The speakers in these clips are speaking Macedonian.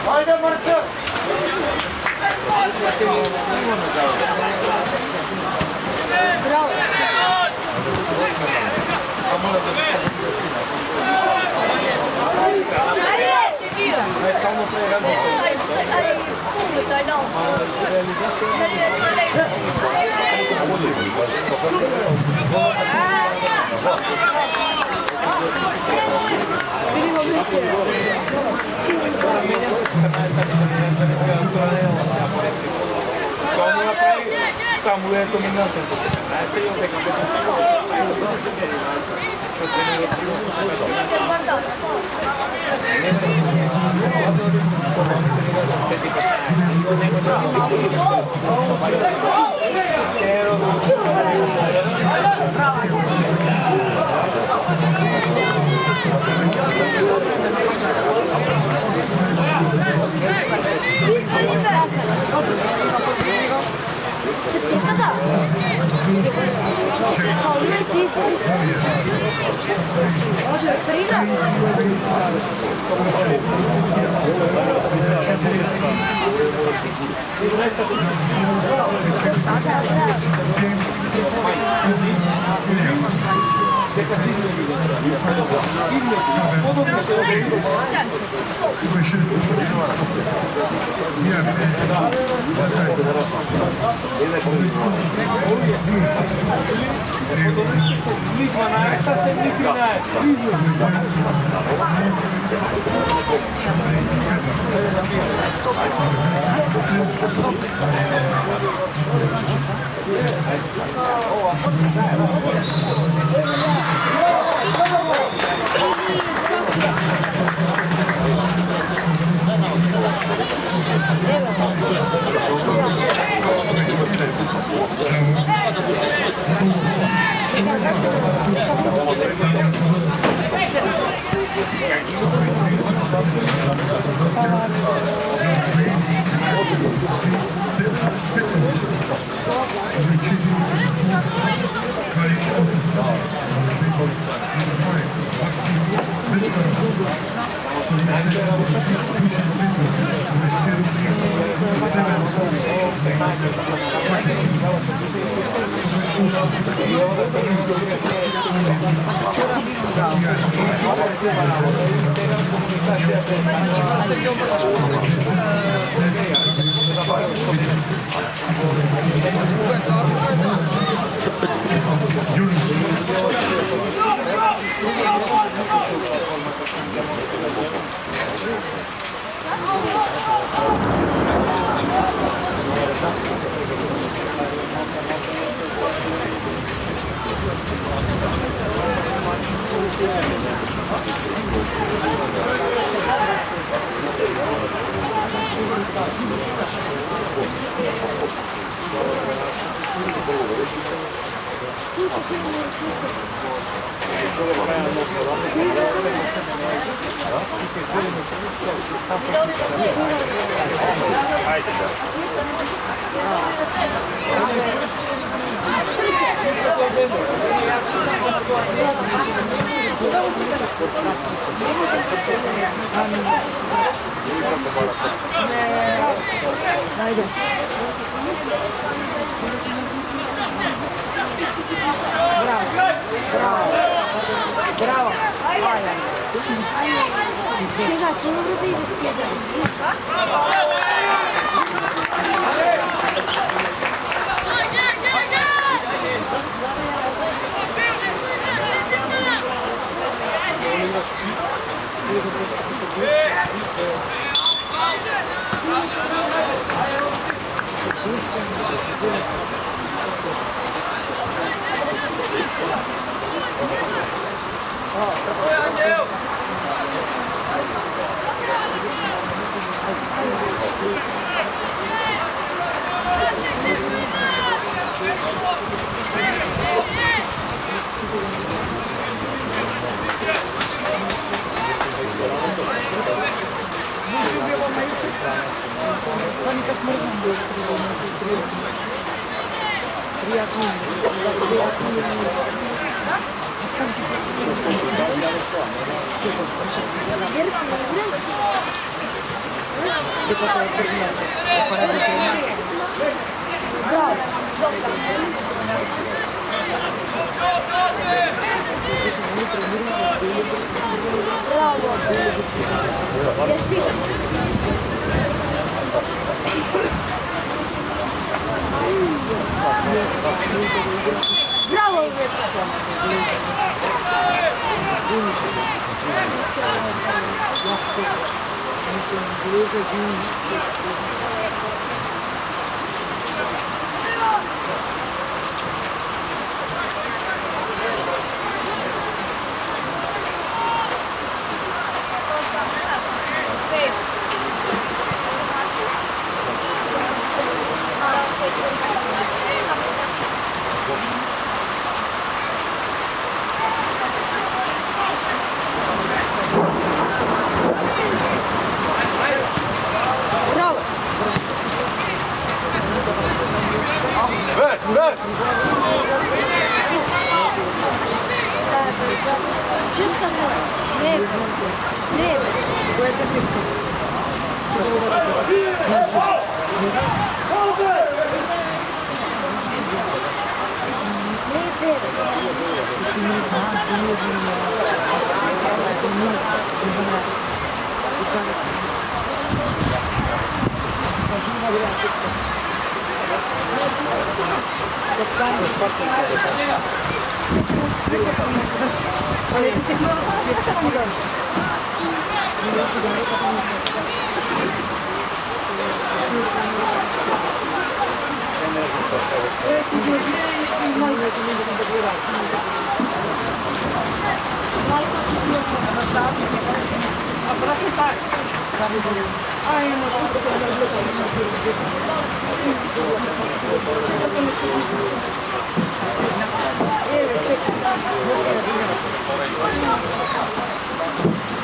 Haydi Marcel! Bravo! Está muy bien combinado. Четвъртата. Пълна чиста. Може да прида. Bravo. Bravo, Bravo. Ver. Wszystko lewo.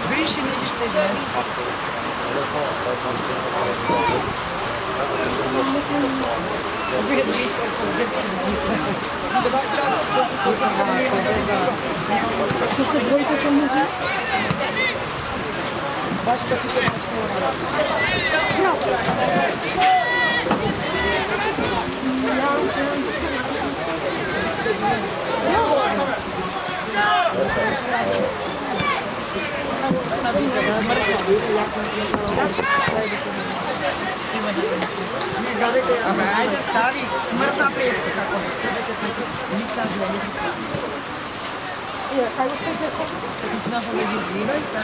Гришин или что это? Абе, ајде стави, смрзна преска како. Никта живе не се стави. Наша да ги грива и са.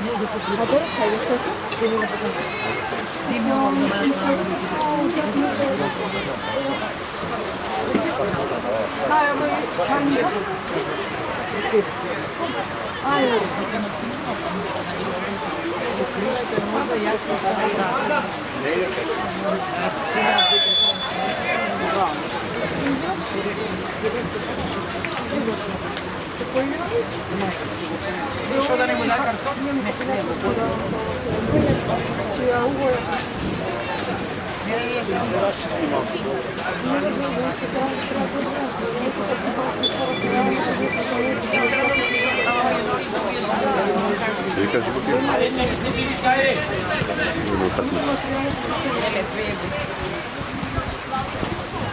Не го покрива. Добро, кај го сето? Или не покрива? Зимно во нас на Що да не му да картон? Не хлеба.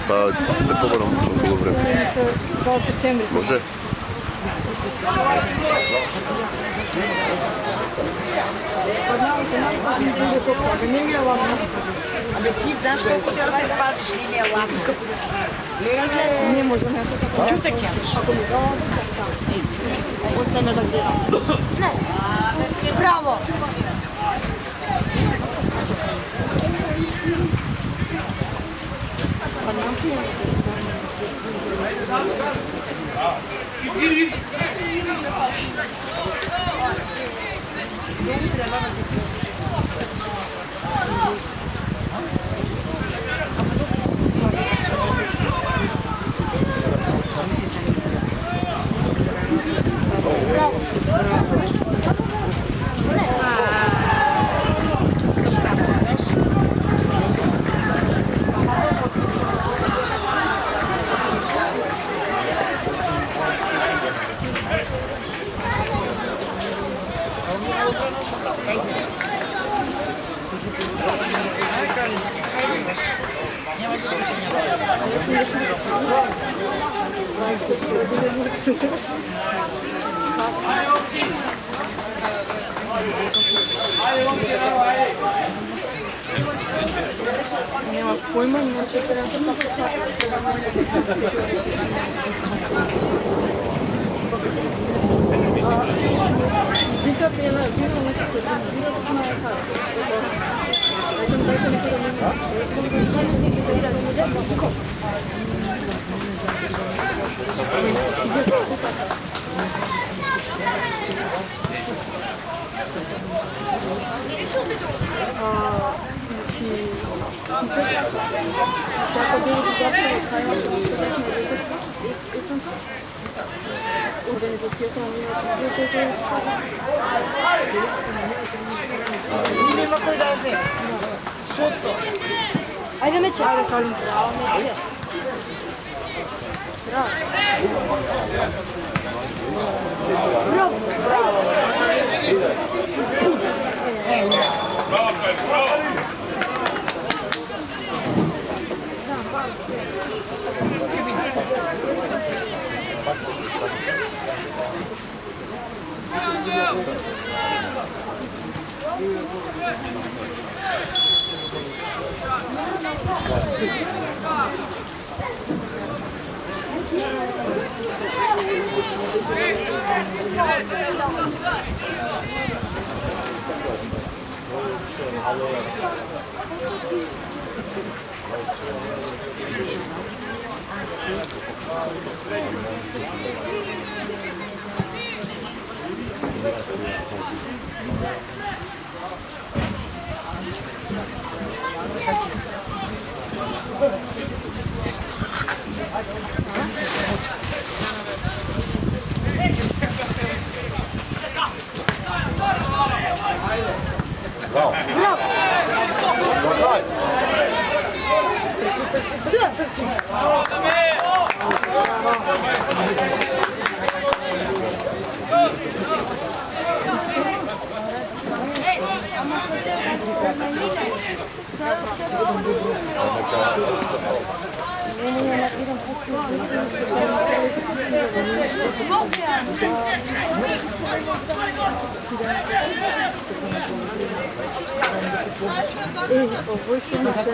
Па, не побарам толку време. Може? Абе ти знаеш колко треба да се пазиш ли не е ладно. Не можам ја се така. Чуте кемеш. Остане да гледам. Не. Браво. Па немам пијане. Няма појма, иначе треба да се Витате е на вино не се организира со на ека. Ајдем дајте некој да Организацијата на Нема кој да ја земе. Шосто. Ајде мече. Ајде калим. Браво мече. Браво.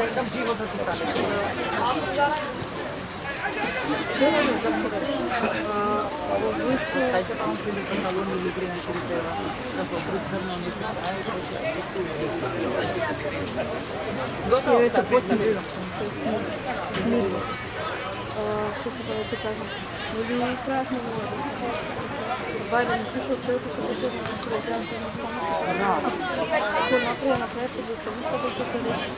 Какъв живота ти стане? Стајте таму преди панталони или игри на крицева, за попред црно не се прави, готово се посмирила. Смирила. Што се да те кажам? Може и крајот на мојата се. Бајде не слушал човек што беше на програм што не стана. Што направи на крајот да се ништо да се реши.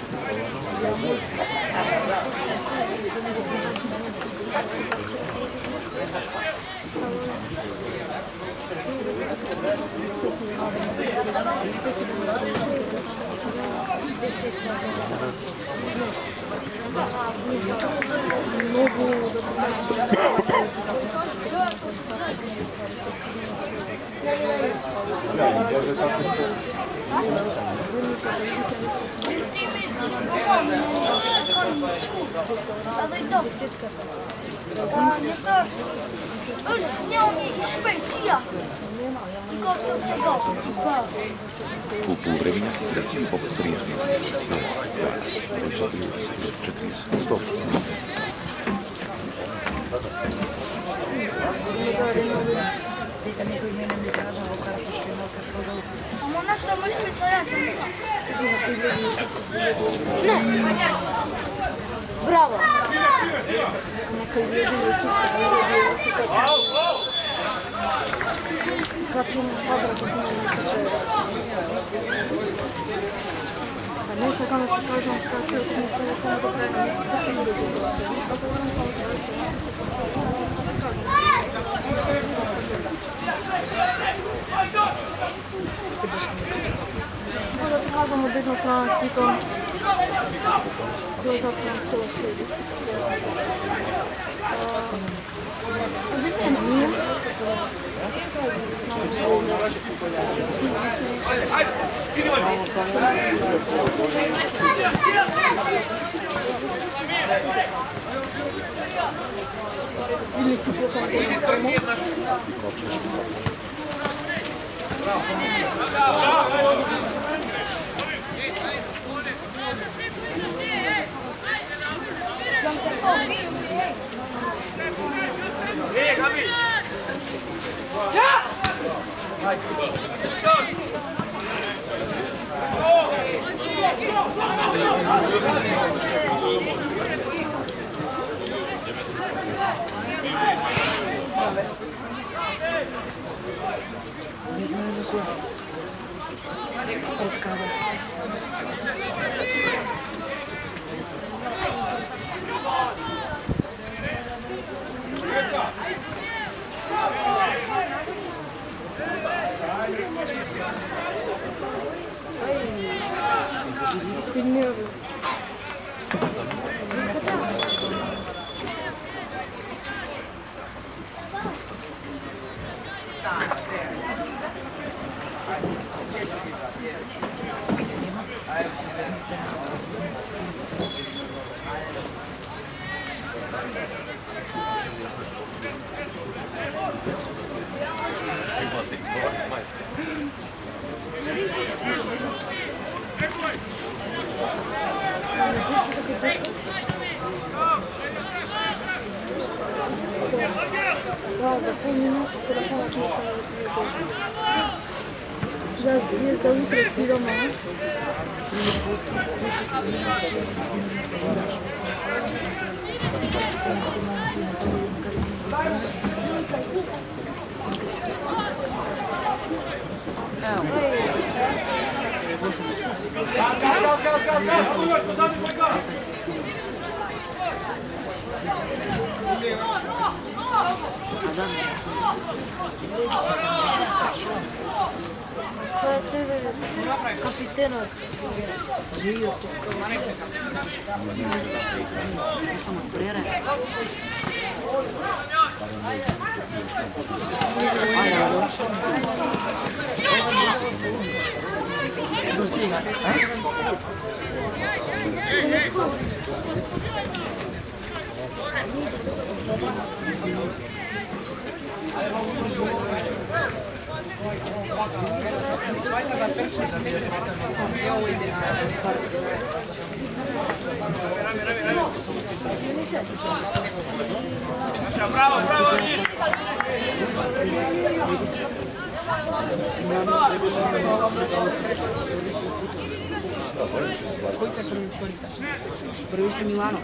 По полувремени си играхте или по-30 минути? 40. Стоп. Сега некој мене ми кажа во картушки носат продал. Ама нешто мисли човек. Не, браво. Некој једи и се качи на квадрата на не сакам да ти кажам статија од мојот телефон до крај на месецот и до тоа. Да ти кажам од една страна свикам да затворам цела свет. Обидно ми е. Да, помню, телефонот ми се да утре идемо. Тоа е тој капитенот. Bravo, bravo! Кој се први? Први се Милано.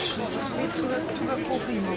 Што се сметува тука колку има?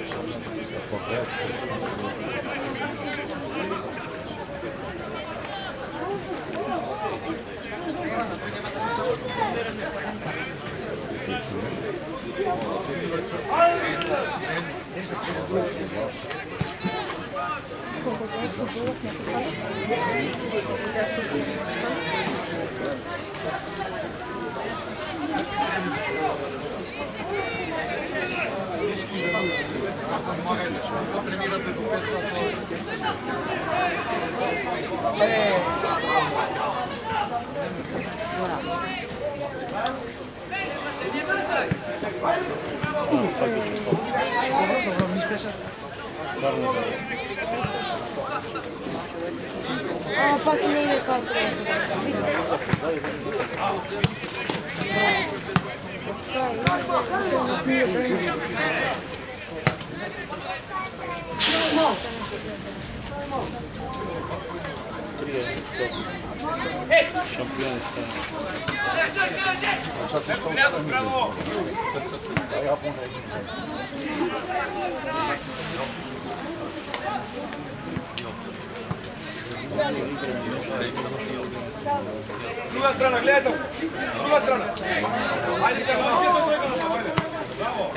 Добро, мислеше се. Пак не иде како Друга страна, гледате! Друга страна! Ајде, Браво!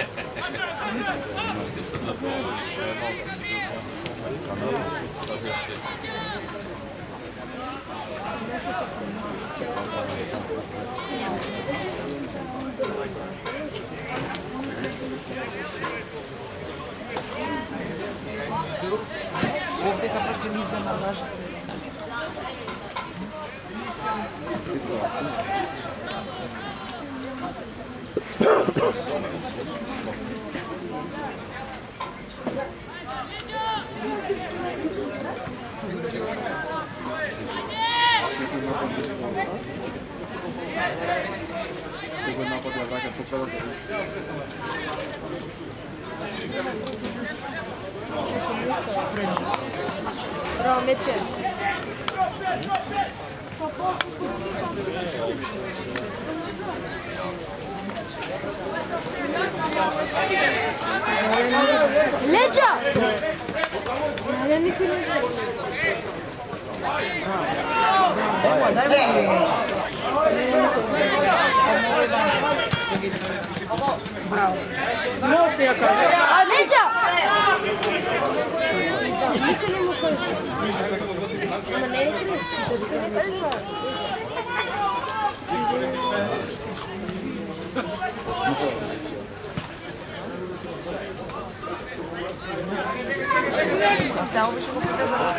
Овде кај се мизда на лажа. Браво, мече. Леđa! Але никој не знае. Носи ја кажа. Леќа! А само беше го показала.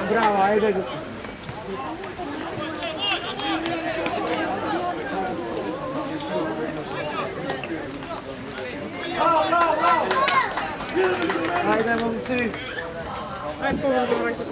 Браво, ајде го. Ајде, момци. Ајде, побрзо,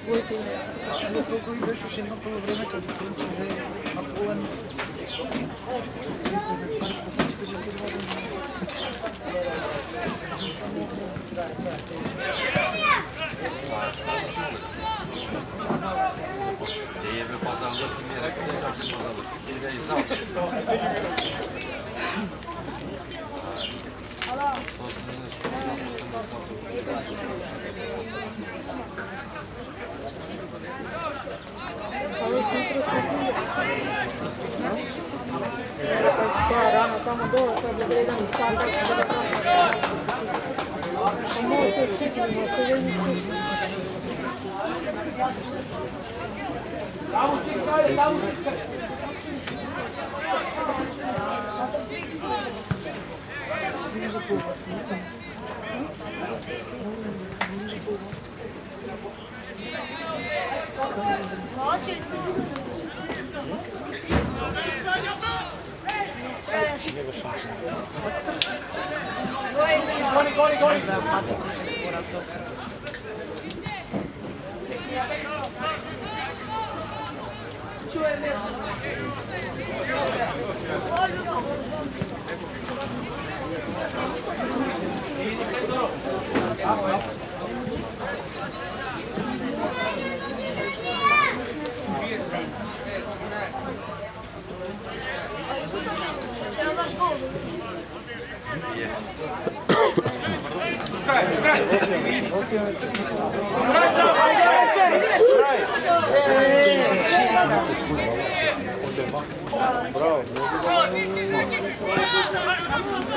Колко беше още едно полувреме, като Крънчеве, Аполен. Değerli pazarlık kimlere kadar karşı pazarlık. Şeyde insan. Rano tamo dole, sad je vredan sad. Pomoće hitnimo, se vidi hitnimo.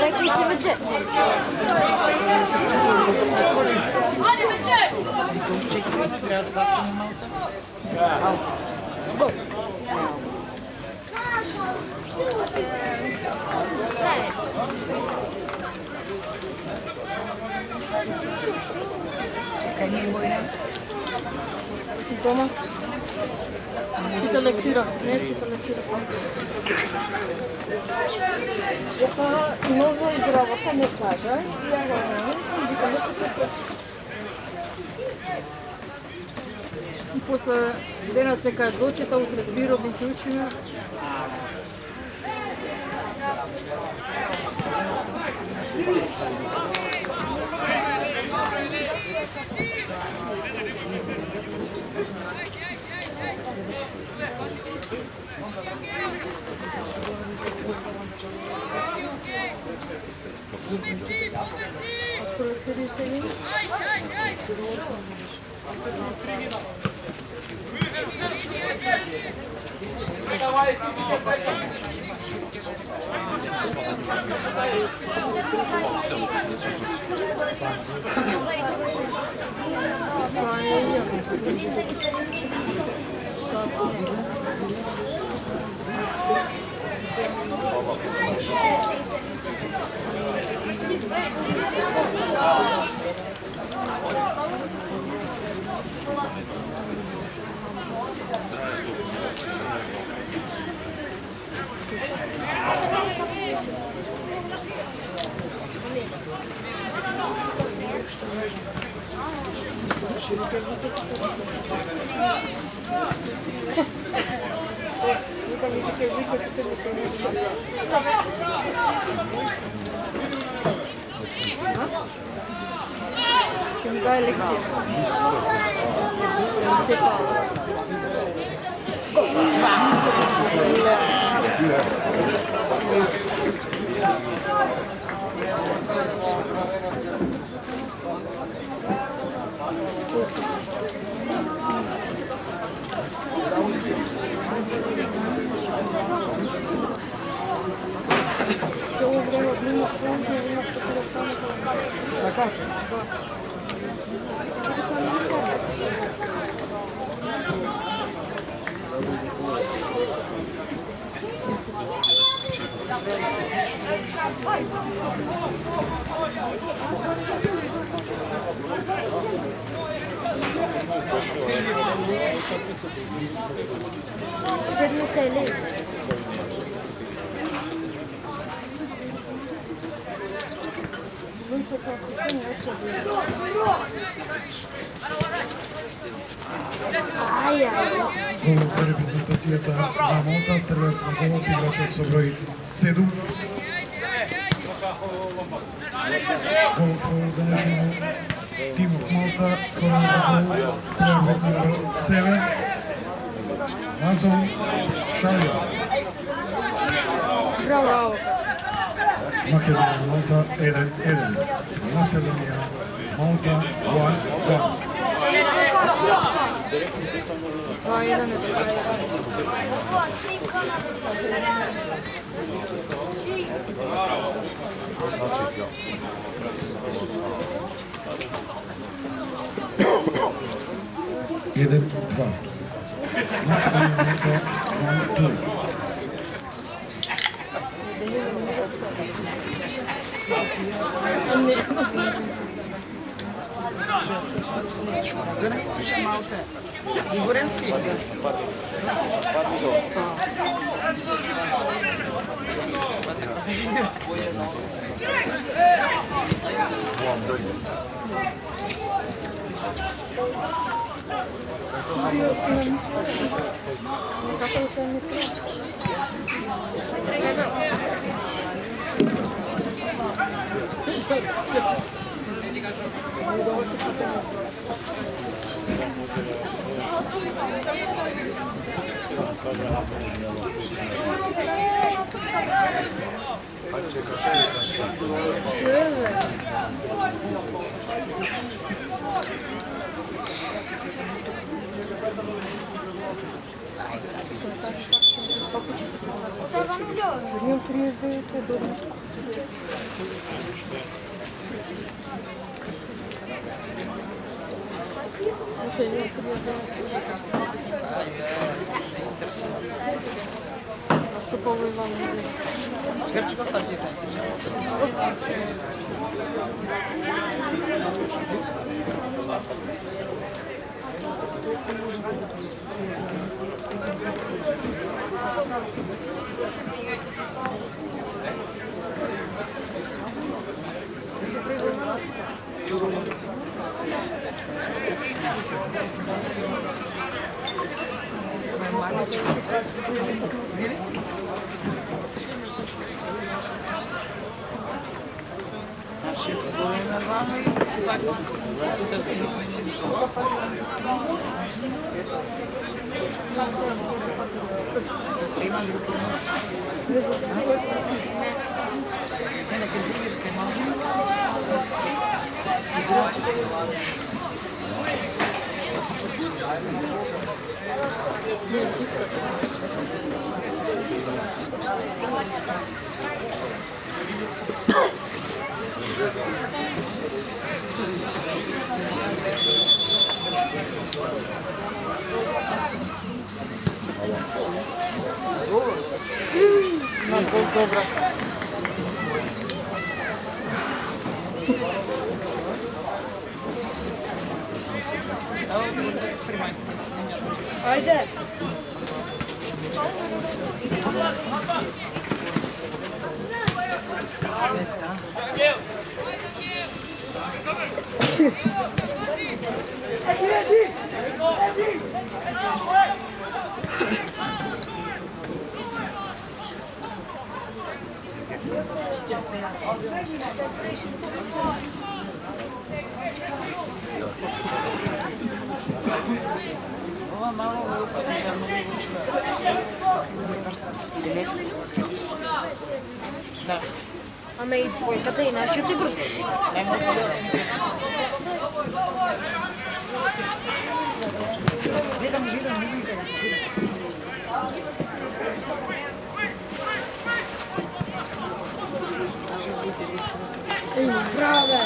Rekli si veče. Ajde veče! Treba da zasnim malce. Go. Kaj nije bojna? Дома. Чита лектира, не чита лектира. Дека нова изработка не кажа, и ја го немам, викаме се. И после денес нека дочита, утре биров да учиме. Ќе ми даде лекција. Седмица или? Гол за репрезентацијата на Малта, стрелец на голот, играчот со број 7. Гол for the national team of Malta, scoring the goal, player number 7, Mazon Шалија. Браво! Македонија Малта 1-1. Население Малта 1-1. 1-2. Население Малта 1-2. Да не слушай малце. Сигурен си? Ajde. Ова мало е опасно за многу човек. Идемеш? Да. Ама и двојката и нашиот е брз. Најмногу да сме. Гледам. Браве!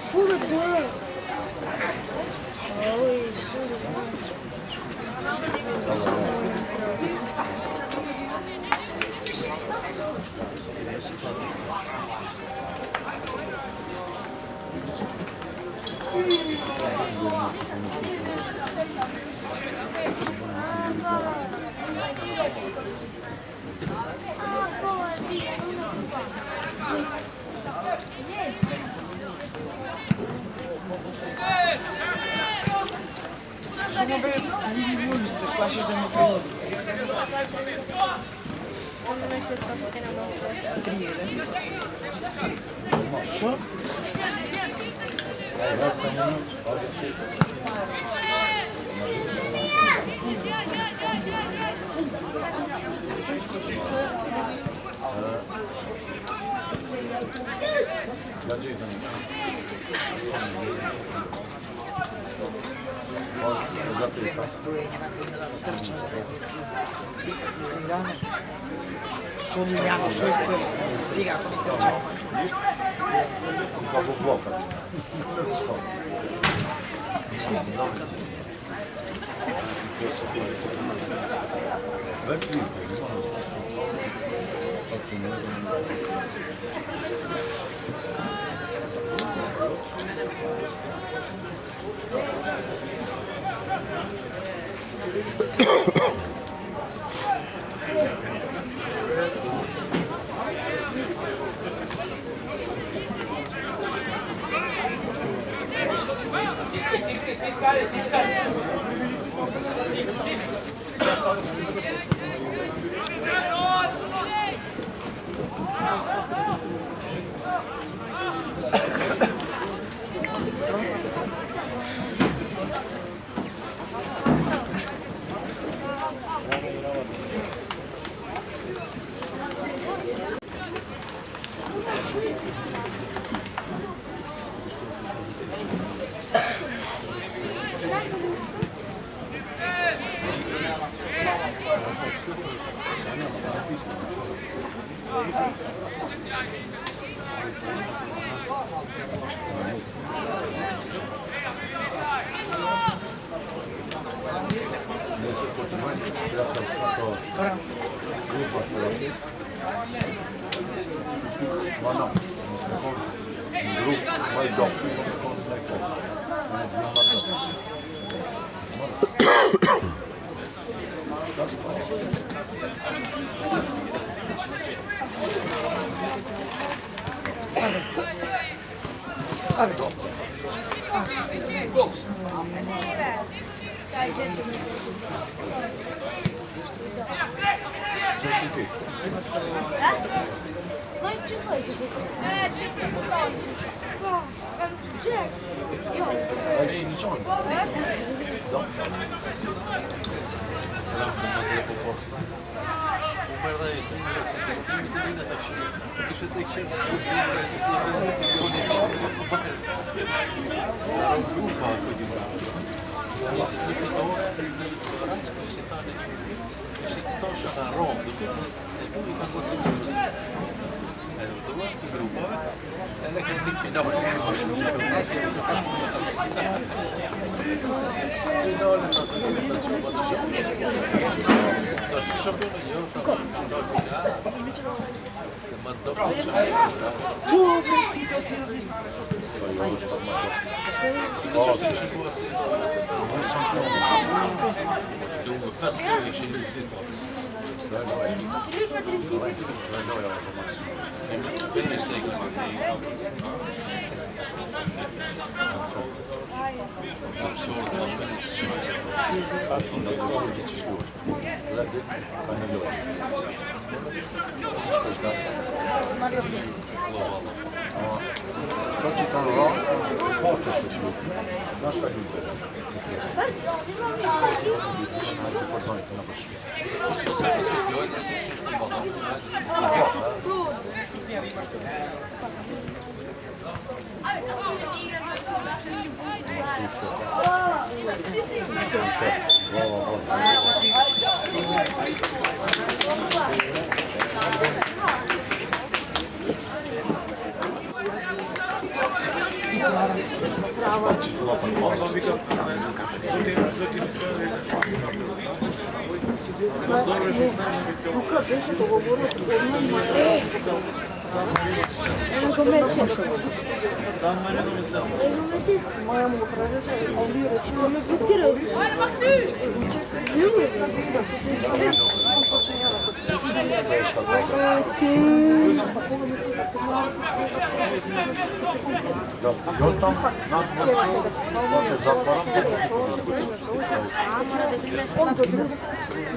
Шо бе тоа? Ој, шо бе тоа? Само бе, иди волю, се плашиш да ме прилови. 3-1. Шо? Црква стои, нема кај да трчаш за 10 милиона. Шо Лилјано, шо стои? Сега ако не трчам.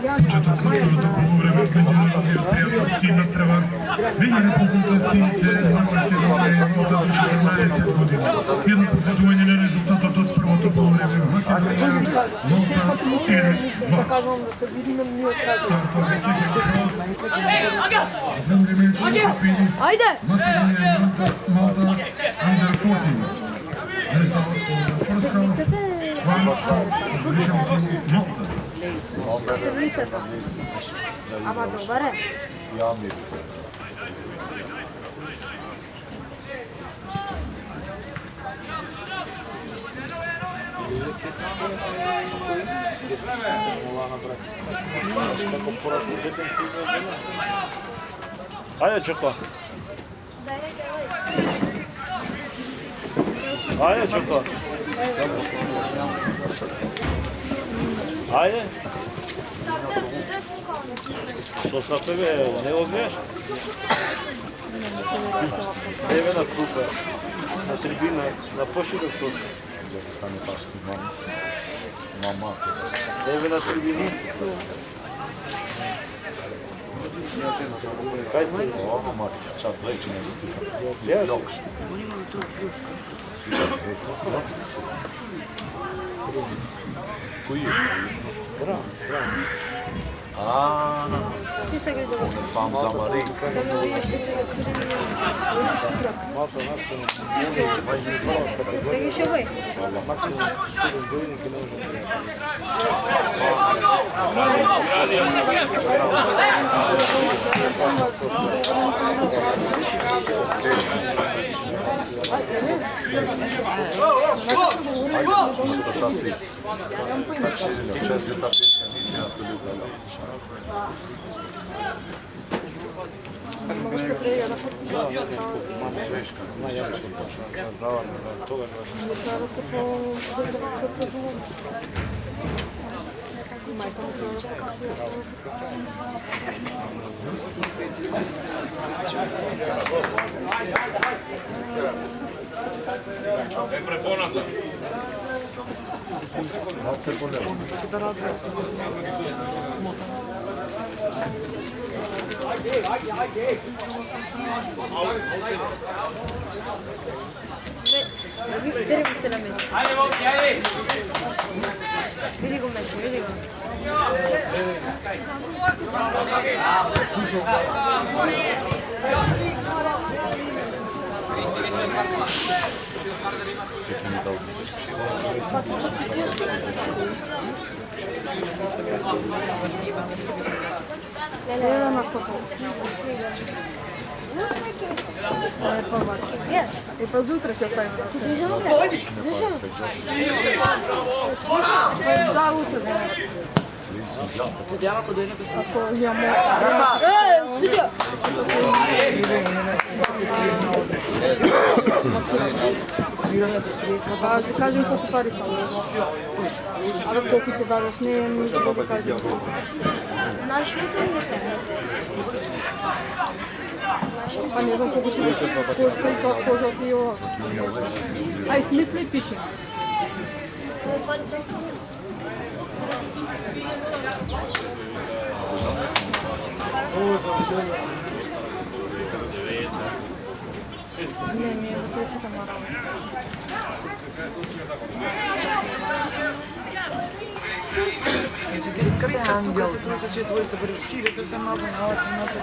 Четвртото полувреме тренирање пријателски надпревар веќе репрезентациите на Македонија од 14 години. Едно потврдување на резултатот од првото полувреме Македонија Малта 1-2. Стартот за сега во времето групини Macedоnia Malta under 14. Result for the first half 1 for the team Malta. Седмицата. Ама добре. Ајде Чоко. Ајде Чоко. Ајде. Што са тебе, не го гледаш? Еве на крупа, на трибина, на поширок соска. Еве на трибини. Кај сте? Чат лечи не стига. Ја док. Кој е? Браво, браво. Ти се гри да го Там за Марин. само вие ще се Малта наскано. сега ще бъде. Максимум 7 години ги не може да приема. Е препоната. Древо се на меч. Ајде, момци, ајде! Види го меч, види го. E pa zjutraj ќе оставиме. За утре. Ходява кога дојде се. Ако имаме Судја! да ти кажем колку пари са. Абе колку ти дадеш, не е ништо да кажем. Знаеш ли се Па не знам колку ти кожа ти ова. Ај смисли и пиши. Не, ми е за пречита мара. Значи, се скритка, тука се тројца четворица, баре ширите се назад на оваа комната.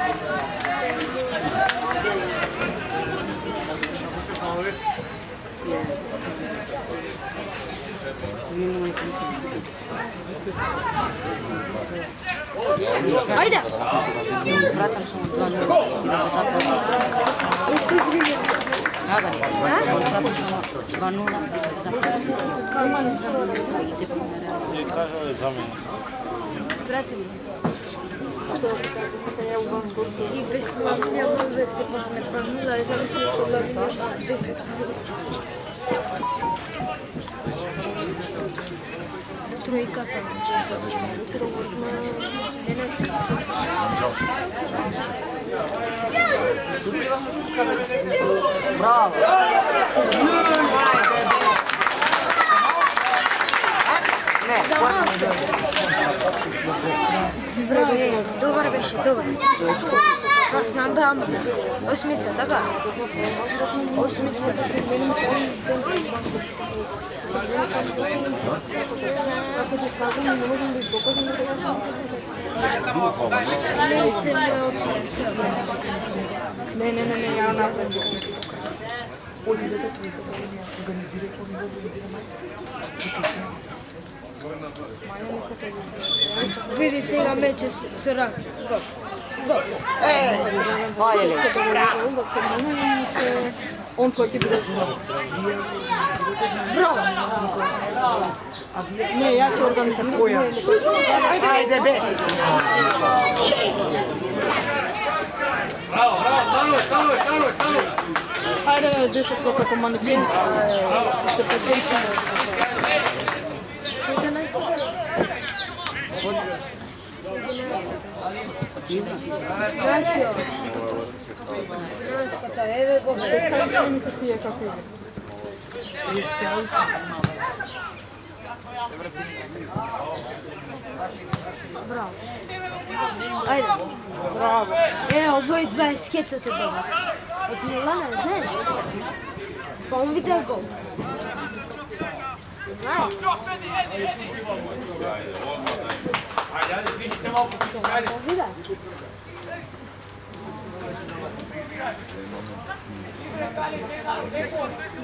Ајде! Братам само 2-0 и да се запомни. Братам само 2-0 и да се запомни. И те померят. И кажа за мене. Брати ми. И без няма да те помогне правила, и само се согласи 10. Тројката. Браво! За малце. Добар беше, добар. Знам да, ама. Осмица, така? Осмица. Ако ти кажем, не можем да изгопадим да кажем. Не се ме отвица. Не, ја направим. Одидете тројцата да ми организирате, Види сега мече с рак. Го. Го. Вајеле. Он кој ти биде жена. Браво. Не, ја ќе организирам. Ајде бе. Браво, браво, стануј! Ајде, 10 како манекен. Ще потенцираме. Нашио. Нашката, еве го. Така ми се свија како иде. Браво. Ајде. Браво. Овој 20 скецот е добар. Од Милана, знаеш? Па он видео гол. Ajde, diži se malo po ajde.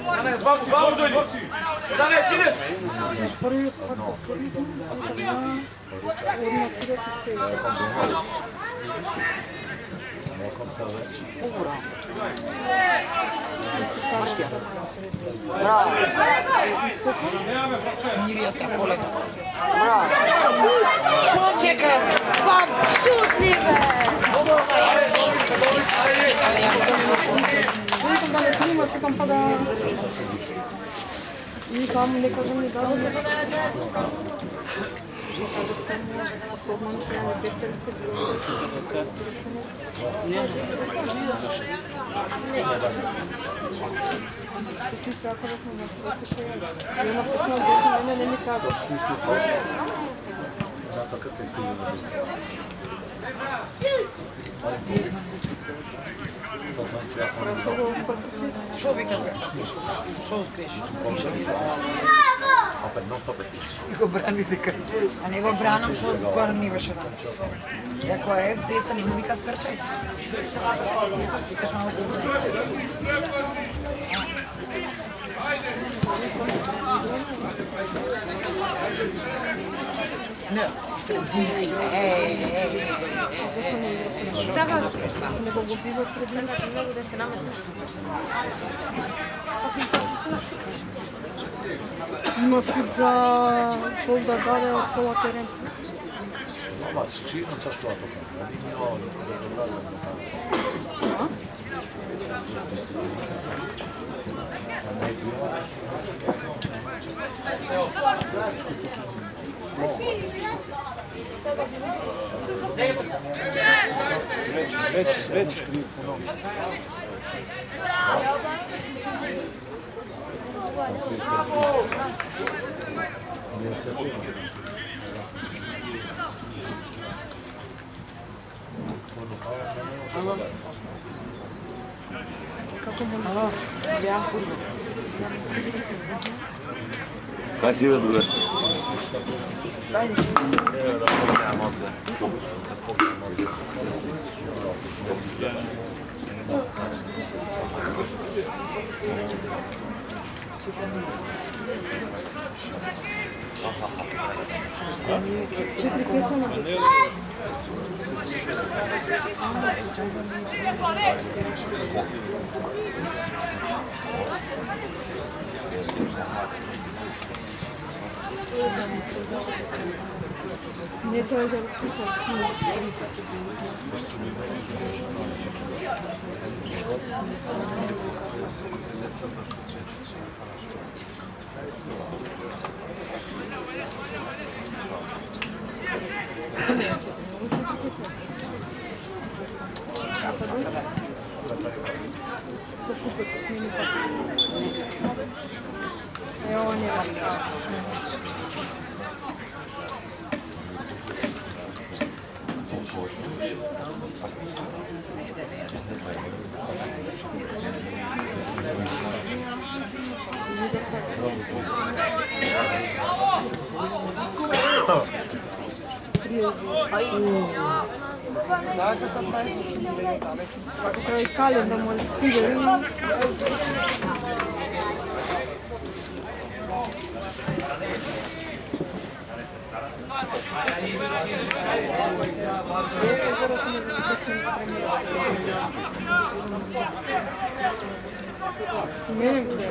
Данес, бабу дојди! Данес, идеш! Првиот пат во седмите на орнатират и се. Ура. Браво. Мирија се полека. Браво. Шо чека? Pa šutni be! Викам да не снимаш, викам па да... И само не кажам ни да да... Ти се акадахме на прекуше, ја напочнал дека мене не ми кажа. Шо викам? Шо скреш? Го брани дека. А не го бранам што гор ни беше да. Ако е, преста не му викат трчај. Викаш малку се не, средина игра. Сега Не го бива средина. многу да се наместиш. Има шут за гол да даде од цела терен. Како му Ало, ја фудбал. Кај си бе, друга? Не тоа е за супер. Со супер смени пак. Ова не е. Така сам прави што не лега далеку. Сега и кален да може стига. Мене се.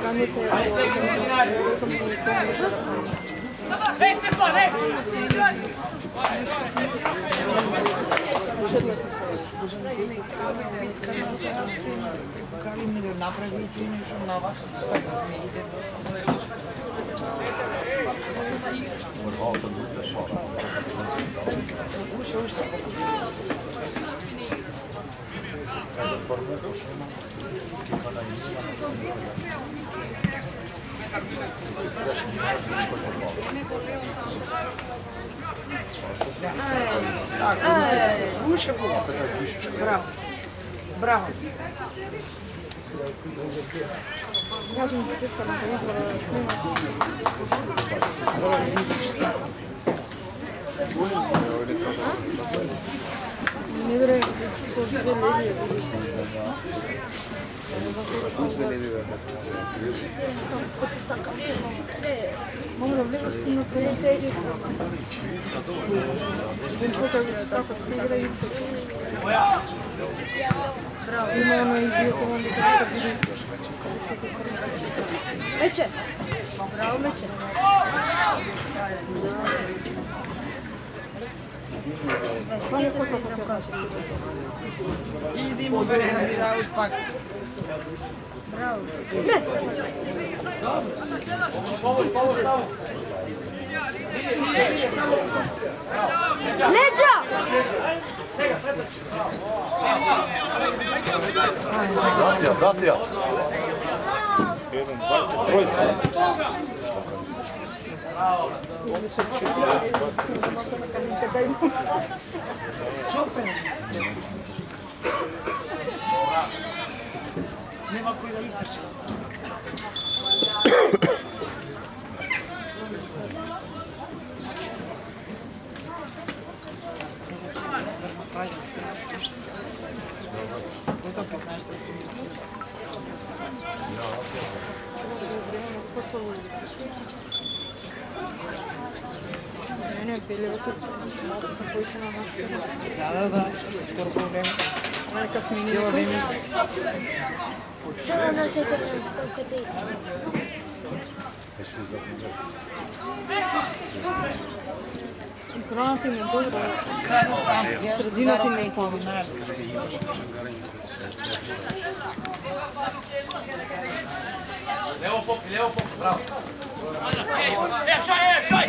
Кане се. Ej, Stefan, ej! Кали ми го направи и нешто на вас, што да сме иде. Уше было. Браво. Браво. Кажем, че се стана да извора да снима. Не веруем, че се лези. Мога да влезеш на твоите и како се игра исто. Има едно идиото на дека биде. Мече! Браво, мече! Само како се кажа. Иди му бе, не даваш пак. Браво. Леđa! Datija. Trojica. Super. Nema koji da istrče. Правильно се нещо. Ето 15 страници. Не, пилево се поише на нашето. Да. Второ време. Нека смени. Цяло време. Само на сете на столката и. Храната им е добра. Kada sam, Средината им е слаба. Levo popi, bravo. Šaj!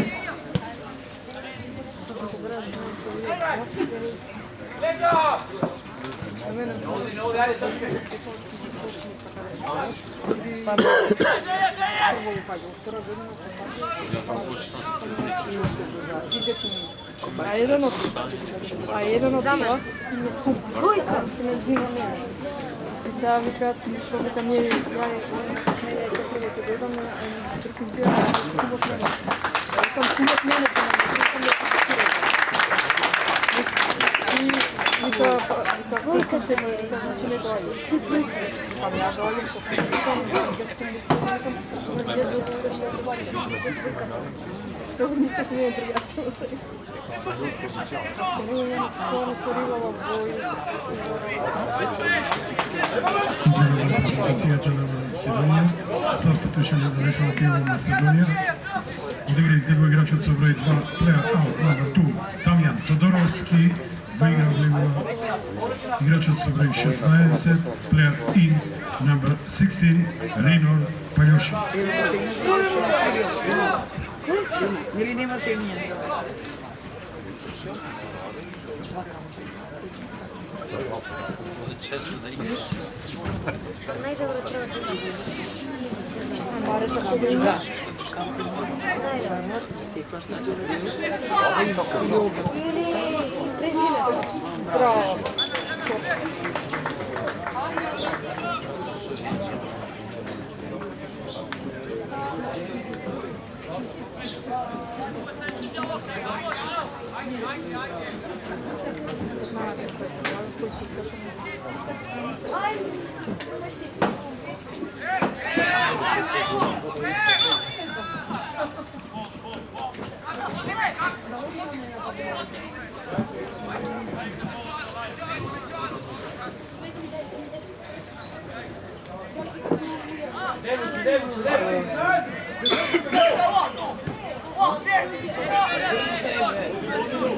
Leđa! Ne ovdje, ajde, trčke. A jedan od vas me zima nema. I sada vikat, što bi tam nije jaje, ona se smije i sad trebate dodam, a trkim bio na kubok mene. Vikam kubok mene, pa nam je I kako te ne, znači ne dođeš. Ti prisuješ. Pa ja dođem sa prikom, da ste mi se nekam mrđe do toga što te dođeš da se prikam. Kako mi se smijem prijačilo se. Kako mi se otvorivalo boju. Класификацијата на Македонија, substitution за National Team на Македонија. Одигра изгледува играчот со број 2, player out, number 2, Дамјан Тодоровски, выиграл негова играчот со број 16, player in, number 16, Рейнор Паљоши. Или нема темија за вас? Често да играш. Најдобро треба да има. Маре така да има. Секој што Или презимето. Браво.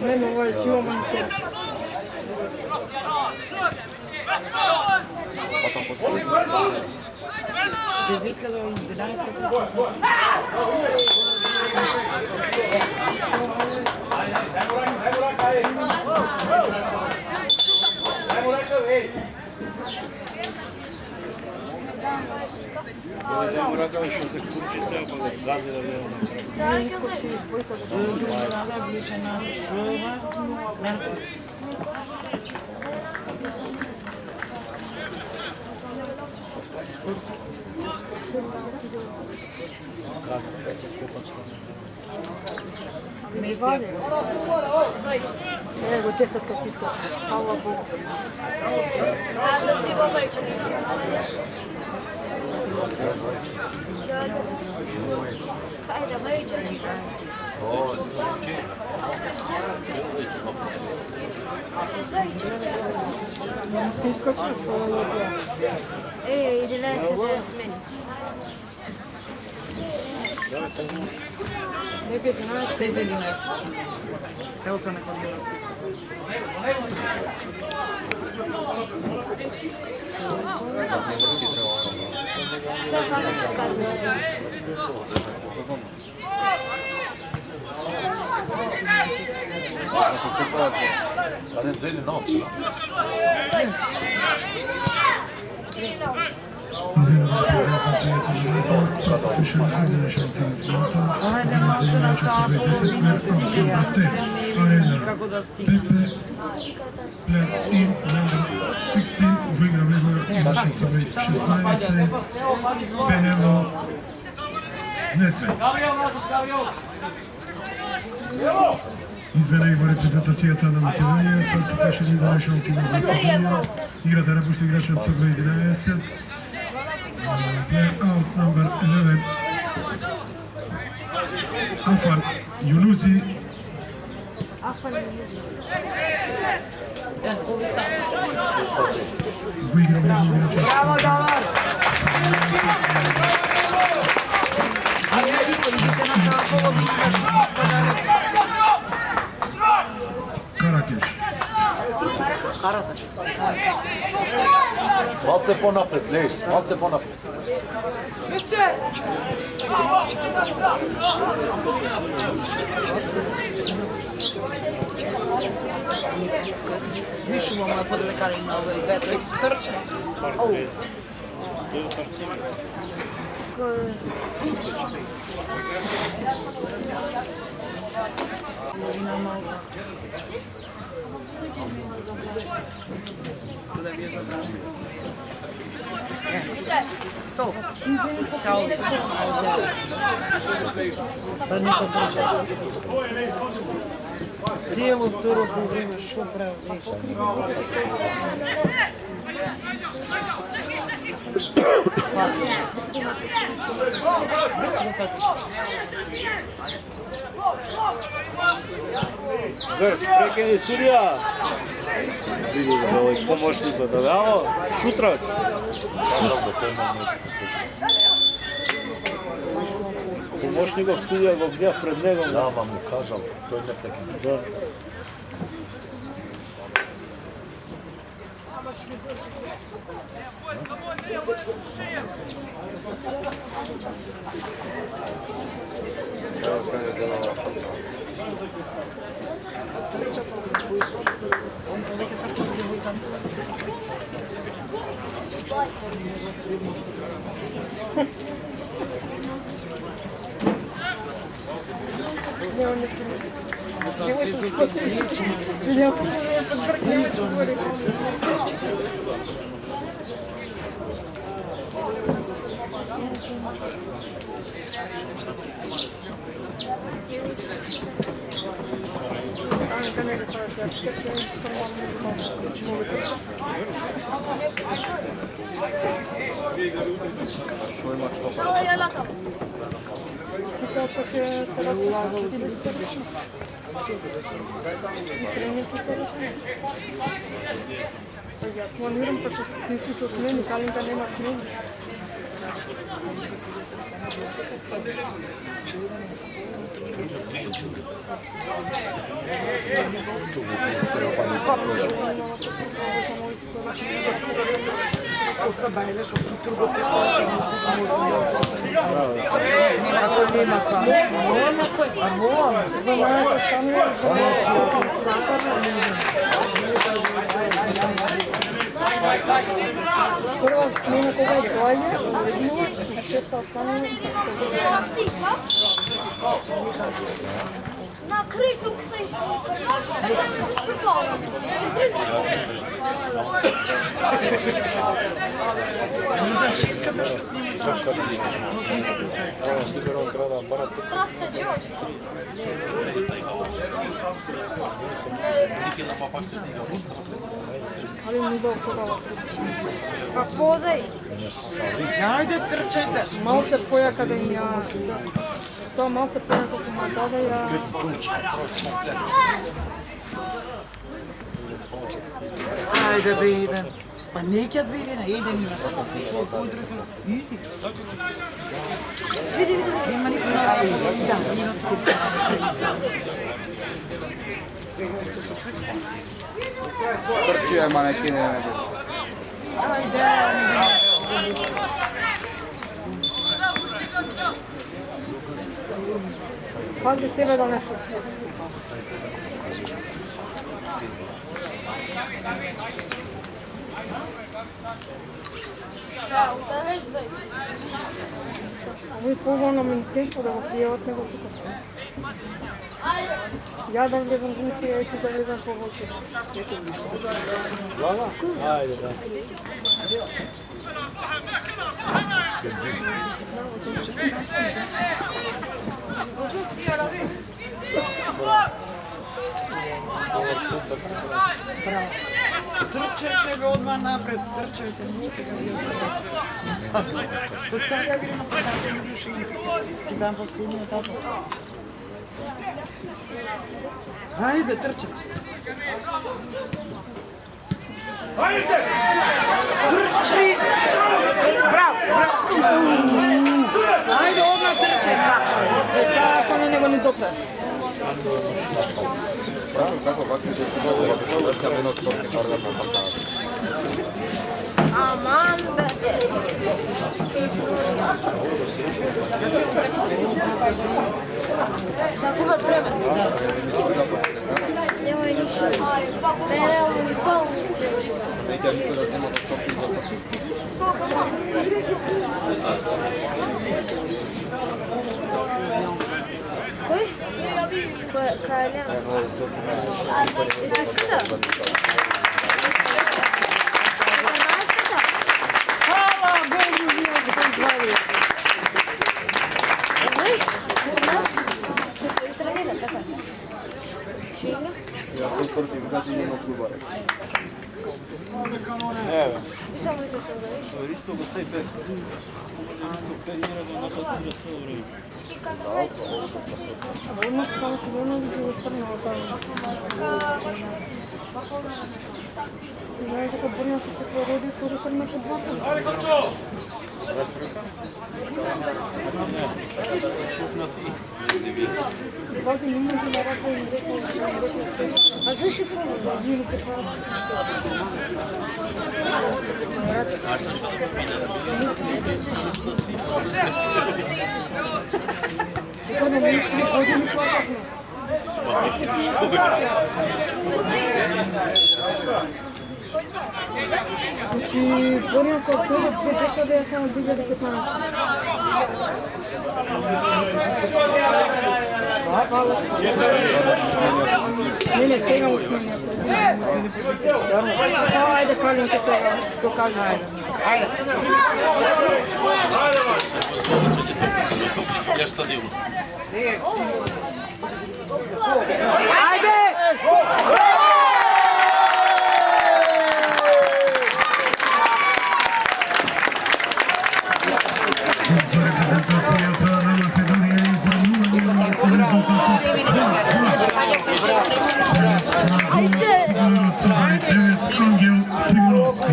Nema ovaj čuo manjko. Devitelo in Gdanska. Ракави што се курчи сега па го сказира Не искочи двојка да Друга влича на Шова, Нарцис. Evo 10 kad tiska. Hvala Bogu. Ej, 11 kada je smeni. Ще е 11. Цел са находила си. Da ne želi novca. Ajde, malo se na tako, kako da stigne. Plet in number 16 выиграл Игорь Ивашевцевой 16, Пенело Недвед. Измена и во репрезентацијата на Македонија, со Сташин Данешалки на Македонија, играта напушти играч од Црвена 11, player out number 11, Afan Юнузи. Выиграл играч. Браво, Давар! Идите на половина. Каракеш. Малце понапред, Лејс, малце понапред. Више му е подлекари на овој весник трче. Да би забрал. То. Сао. Да не потребно. Цело второ половина шо прави. Прекени судија. Види да овој помошникот, да ао, шутрак. Помошникот судија го гледа пред него. Да, вам му кажам, тој не прекина. Да. Планирам, па ти си со смени, Калинка нема смени. Прва смена кога дојде, видно, често останува. Na krytu ktoś Ali mi bol podala. A pozaj. Ajde, trčajte. Malce pojaka da im ja... To malce pojaka pomagala da ja... Ajde, be, idem. Pa nekad be, Irina, idem ima sa šao podruga. Idi. Vidi. Nema niko na... Da, ima Trčio je manekine na nebu. Pazi, tebe da nešto sve. Ovo je poglavno mi tempo da ga prijevat nego tuka sve. Ja da vlezam komisija i ti da vlezam po voće. Glava? Ajde, da. Trčajte ga odmah napred, trčajte. Dok tako ja gledam na se ne više dam posljednje tako. Ajde, trčajte. Ajde! Trči! Bravo, bravo! Ajde, odmah trčaj, bravo! Tako ne nego ni dopre. Bravo, tako ovakve će se dobro vrća minut sorti parga po parkaru. Aman be. Da kubat vremena. Nemoj ništa. Ne, realno ni faul. Nekaj niko da uzima do stopi za to. Koliko malo? Koji? Koja je nema? Jesi kada? Hvala Bogu, nije se to izvali. Će trenirati, tako? Će igra? Ja sam protiv gađenja kluba rekao. Evo. I samo ide se odaviš. Isto da staje 5. Isto 5 mjera da napadne celo vreme. Odmah samo što ono bi bilo strano od toga. Знаете, как бурно се породи, скоро се имаше два пъти. Ajde, Kočo! Бази не може да работи и да се А защо футбол? Или така. Така да не ходи ни плакахме. Значи, бурното от това, че деца да я само дига до 15. Не, сега му снимя. Ajde, Kalinka сега, докажи се. Ajde. Я стадион. Ajde! Reprezentacija na Makedonija i formulanjem Angel Simulovski.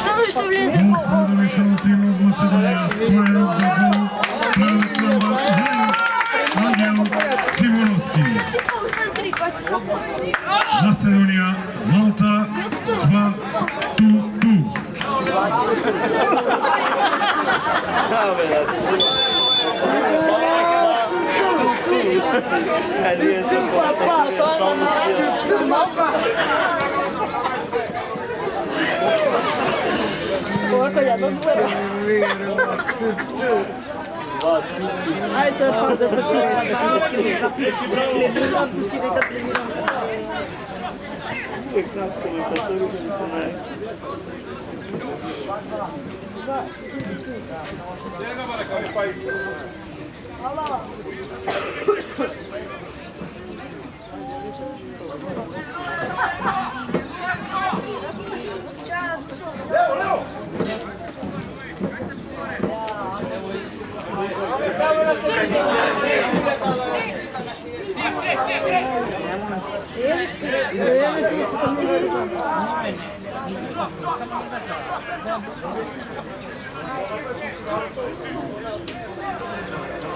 Samo što vleze Od gol. Frodovišov tim od Macedonia square of the goal. Planet number 9, Angel Simulovski. Macedonia, Malta, 2-2. Ovako ja to zbora. Ајде се па да почнеме. Записки да клемирам, ти си дека клемирам.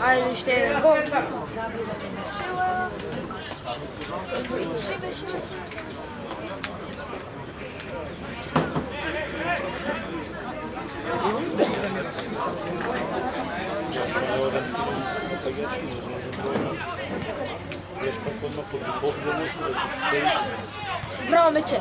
Ајде уште еден гол. Браво, мече.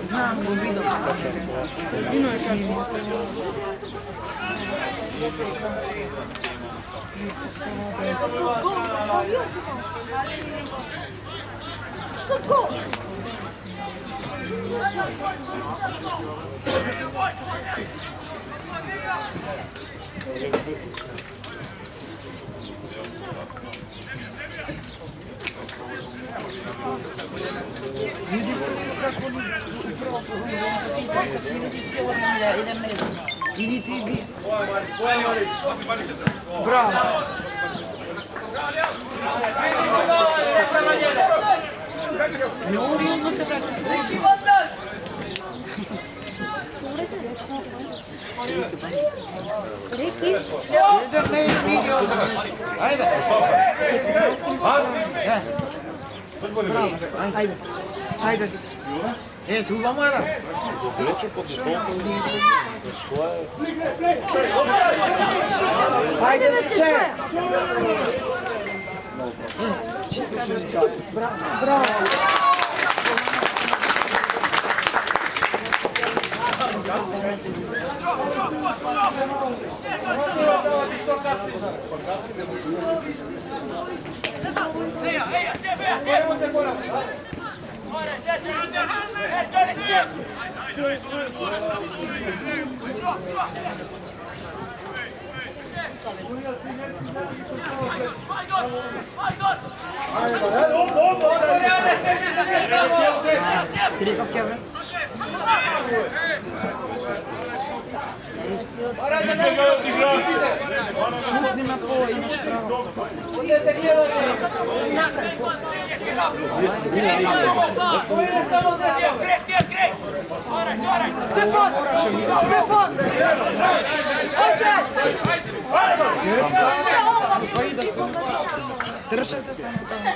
Знам го видов. Што гол? Види како управо да се интересат, не види цела милја, еден на еден. Иди ти би. Браво. Неоријално се враќа. Реки. Еден на еден иди од. Ајде. Браво, ајде. Ајде. Това му е да. Ајде, мече. Браво. Шутни на пола, имаш право. Држете се на тоа.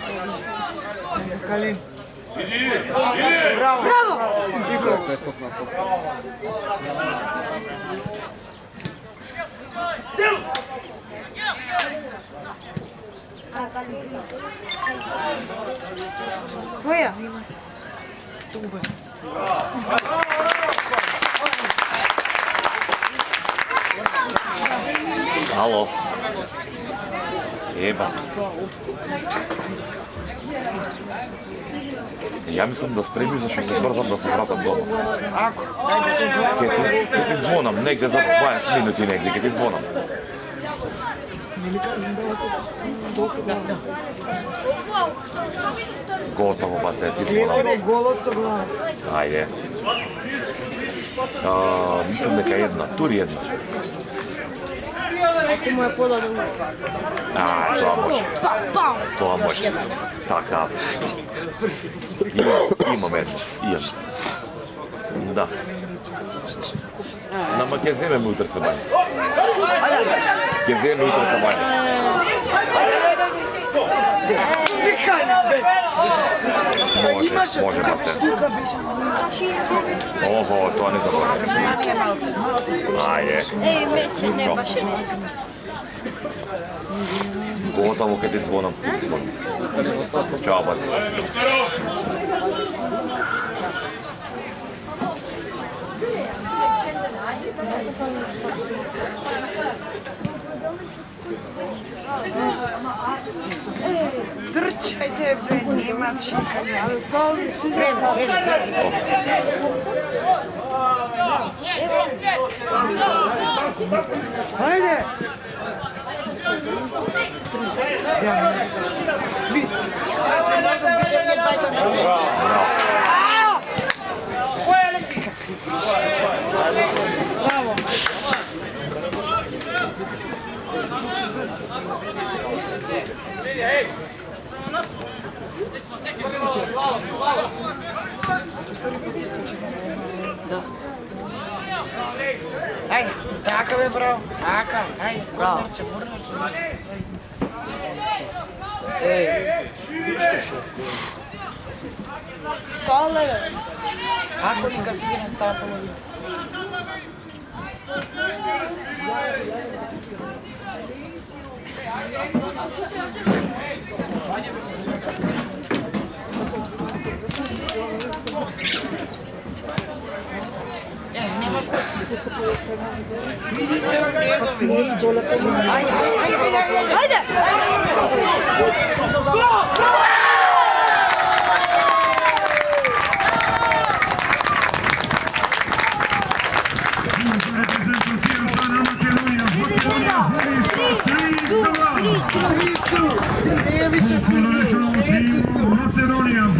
Калин. Браво! Браво! Твоја? Туба се. Ало. Еба. Ја мислам да спремиш, зашто се брзам да се вратам дома. Ако, дај да се Ке ти звонам негде за 20 минути негде, ке ти звонам. Готово, баце, ти звонам. гледај голот со глава. Ајде. Мислам дека една, тури една. Ако му е подадено. Тоа може. Тоа може. Така. Имам една. Да. Нама ќе земеме утре се бања. Ќе земеме утре се бања. Може, може, бате. Охо, тоа не заборам. Ајде. Еј, мече, не баше. Готово кај ти звонам. Чао, баци. Трчајте, бе, нема чекање. Хајде! Ај, така бе, браво. Така, ај, мурнарче, нешто ке свари. Толе. Ако нека си на таа половина. Ajde!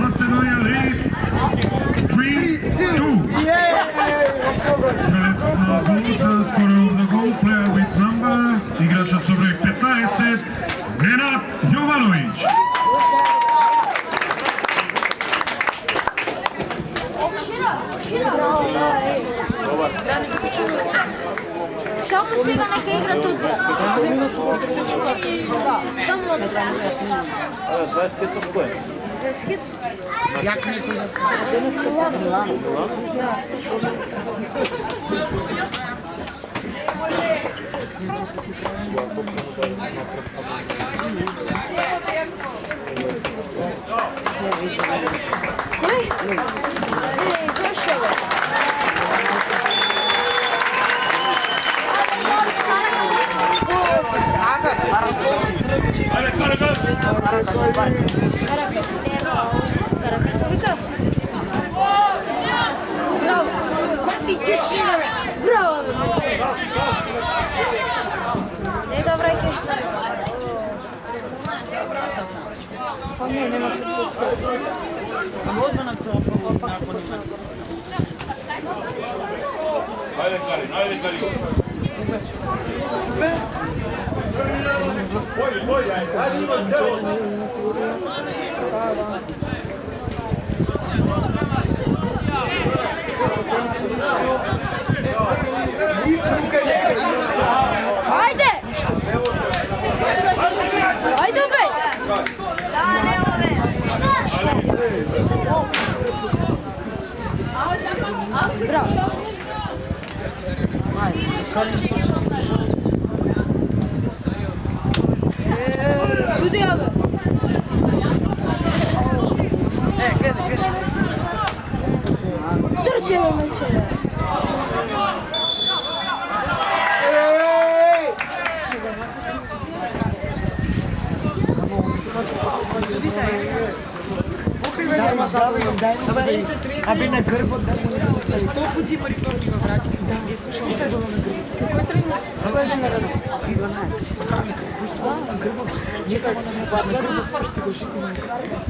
Macedonia leads 3-2. Strelec na gol, scorer of the goal, player with number, igračac со број 15, Nenad Jovanović. Само сега нека игра тут. Да, само од страна. 20 кецов кој? Хит. Јак некој да се. Кој? Зашо? Браво! Не да враќаш на... Па не, нема Ајде, Карин, ајде, Карин. Ајде! Ајде, бе! Да, не, бе! Браво! Судија, бе! Гледај. Трче, момче! Абе на грбот да го 100 пути пари тоа ќе го врати. Не слушам што е долу на грбот. Кој тренер следен на рад? На грбот. Не само на грбот, што го шити на грбот.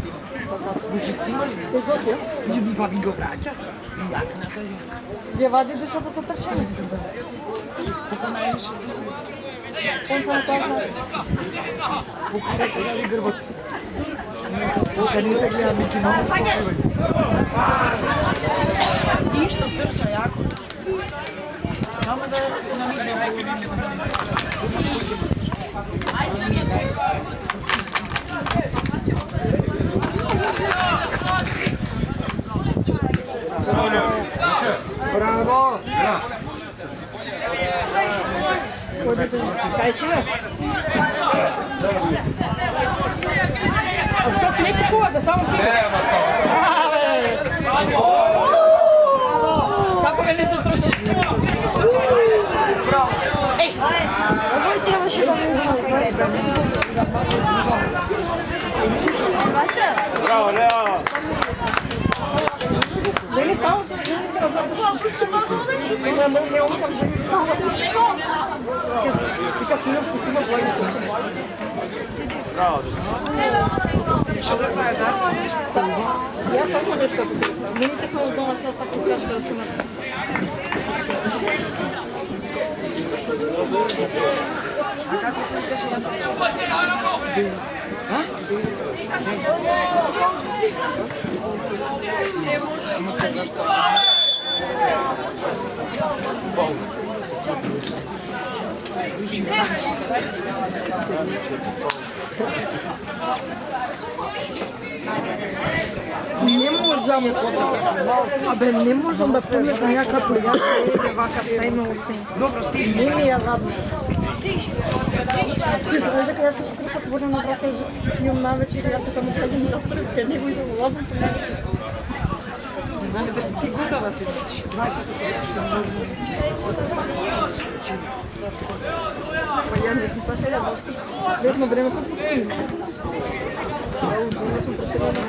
Значи стимар, не би баби го враќа. Јак на тој. Вие вади зашто се трчење? Како највише. Он само тоа знае. Покрете за грбот. Ока не се гледа Мики Маус. Ништо трча јако. Само да намисли. Браво! Кај си бе? Браво, Лео! Браво! Што да стане, да? Јас сакам да скапам се оставам. Не ми текнало дома се така чашка да се напи. А како се викаше на тоа? Не можам. Абе, не можам да помислам ја како ја вака стајме остајме. Добро, стигни. Не ми е ладно. Знаеш дека јас се скоро отворена на врата и спијам навечер, јас се само ходам за прв кај него и да го ладам се Ти готова си вече. Па ја не сум сашелја башти. Летно време сум почини. Не сум преселена.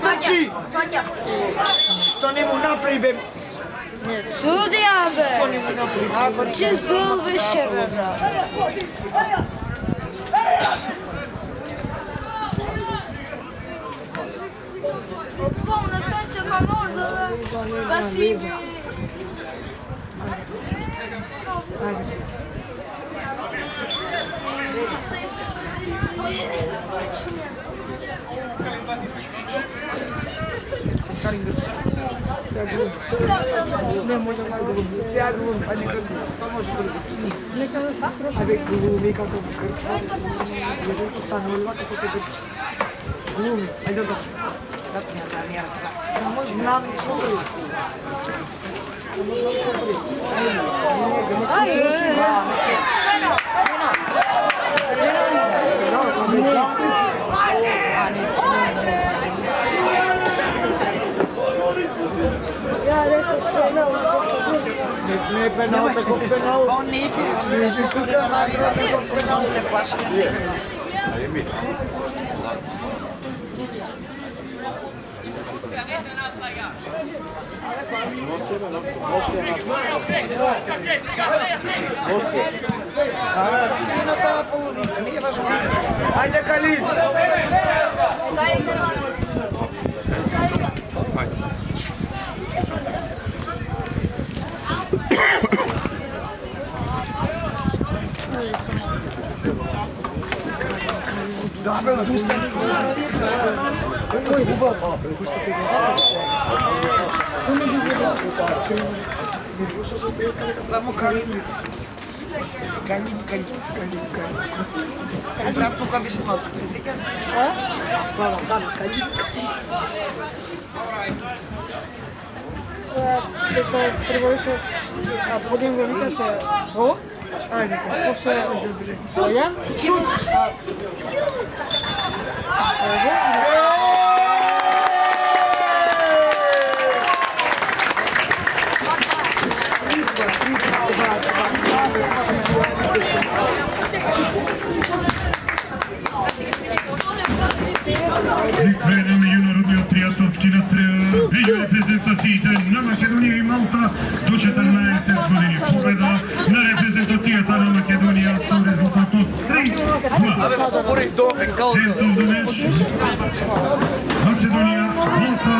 Трчи! Што не му направи, бе? Судија, бе! Што не му направи? Ако че зол беше, бе, брат. Полна песен на морда, бе. Спасибо. Не може да го сега го, а нека тоа може да го пини. Нека абе глуми како грча. Јде се станува како се грча. Глуми, ајде да се затмија да не раса. Може нам шо. Не пенал, тако пенал. Он не е пенал. Тука наград тако пенал. Се плаши. Ајми. Сега ти сме на таа половина, не е важно. Ајде, Калин! Само Калин. Брат тука беше малку. Се сеќаш? Калин. Дека превојше, а подим го викаше во, ајде, после Бојан, шут, Прикренем јунородниот пријателски натпревар меѓу репрезентациите на Македонија и Малта до 14 години. Победа на репрезентацијата на Македонија со резултатот 3-2. End of the match. Macedonија, Малта